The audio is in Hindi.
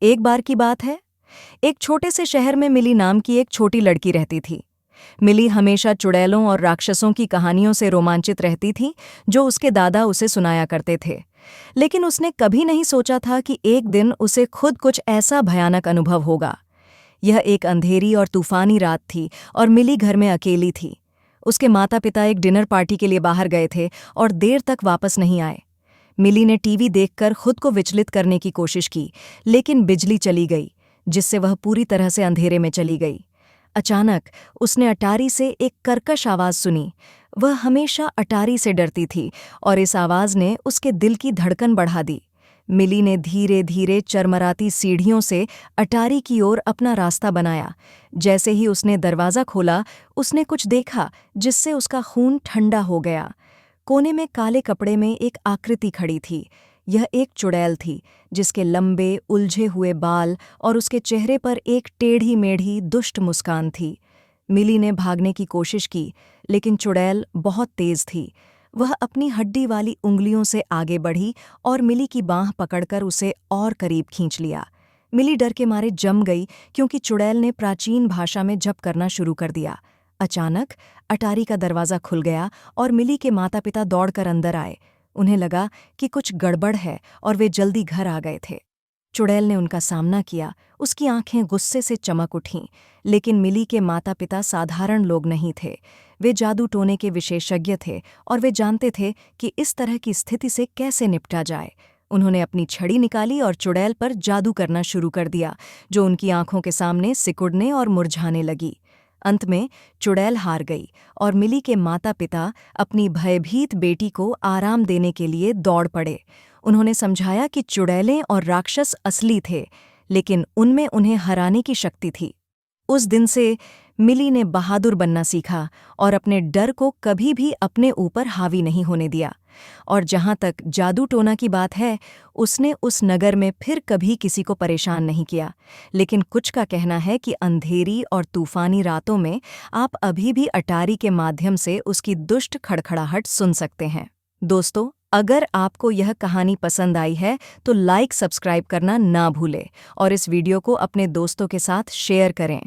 एक बार की बात है, एक छोटे से शहर में मिली नाम की एक छोटी लड़की रहती थी। मिली हमेशा चुड़ैलों और राक्षसों की कहानियों से रोमांचित रहती थी, जो उसके दादा उसे सुनाया करते थे। लेकिन उसने कभी नहीं सोचा था कि एक दिन उसे खुद कुछ ऐसा भयानक अनुभव होगा। यह एक अंधेरी और तूफानी रात थी और मिली घर में अकेली थी। उसके माता पिता एक डिनर पार्टी के लिए बाहर गए थे और देर तक वापस नहीं आए। मिली ने टीवी देखकर खुद को विचलित करने की कोशिश की, लेकिन बिजली चली गई, जिससे वह पूरी तरह से अंधेरे में चली गई। अचानक उसने अटारी से एक कर्कश आवाज सुनी। वह हमेशा अटारी से डरती थी और इस आवाज ने उसके दिल की धड़कन बढ़ा दी। मिली ने धीरे धीरे चरमराती सीढ़ियों से अटारी की ओर अपना रास्ता बनाया। जैसे ही उसने दरवाज़ा खोला, उसने कुछ देखा जिससे उसका खून ठंडा हो गया। कोने में काले कपड़े में एक आकृति खड़ी थी। यह एक चुड़ैल थी, जिसके लंबे उलझे हुए बाल और उसके चेहरे पर एक टेढ़ी मेढ़ी दुष्ट मुस्कान थी। मिली ने भागने की कोशिश की, लेकिन चुड़ैल बहुत तेज थी। वह अपनी हड्डी वाली उंगलियों से आगे बढ़ी और मिली की बाँह पकड़कर उसे और करीब खींच लिया। मिली डर के मारे जम गई, क्योंकि चुड़ैल ने प्राचीन भाषा में जप करना शुरू कर दिया। अचानक अटारी का दरवाज़ा खुल गया और मिली के माता पिता दौड़कर अंदर आए। उन्हें लगा कि कुछ गड़बड़ है और वे जल्दी घर आ गए थे। चुड़ैल ने उनका सामना किया। उसकी आंखें गुस्से से चमक उठीं, लेकिन मिली के माता पिता साधारण लोग नहीं थे। वे जादू टोने के विशेषज्ञ थे और वे जानते थे कि इस तरह की स्थिति से कैसे निपटा जाए। उन्होंने अपनी छड़ी निकाली और चुड़ैल पर जादू करना शुरू कर दिया, जो उनकी आंखों के सामने सिकुड़ने और मुरझाने लगी। अंत में चुड़ैल हार गई और मिली के माता पिता अपनी भयभीत बेटी को आराम देने के लिए दौड़ पड़े। उन्होंने समझाया कि चुड़ैलें और राक्षस असली थे, लेकिन उनमें उन्हें हराने की शक्ति थी। उस दिन से मिली ने बहादुर बनना सीखा और अपने डर को कभी भी अपने ऊपर हावी नहीं होने दिया। और जहाँ तक जादू टोना की बात है, उसने उस नगर में फिर कभी किसी को परेशान नहीं किया। लेकिन कुछ का कहना है कि अंधेरी और तूफानी रातों में आप अभी भी अटारी के माध्यम से उसकी दुष्ट खड़खड़ाहट सुन सकते हैं। दोस्तों, अगर आपको यह कहानी पसंद आई है तो लाइक सब्सक्राइब करना ना भूलें और इस वीडियो को अपने दोस्तों के साथ शेयर करें।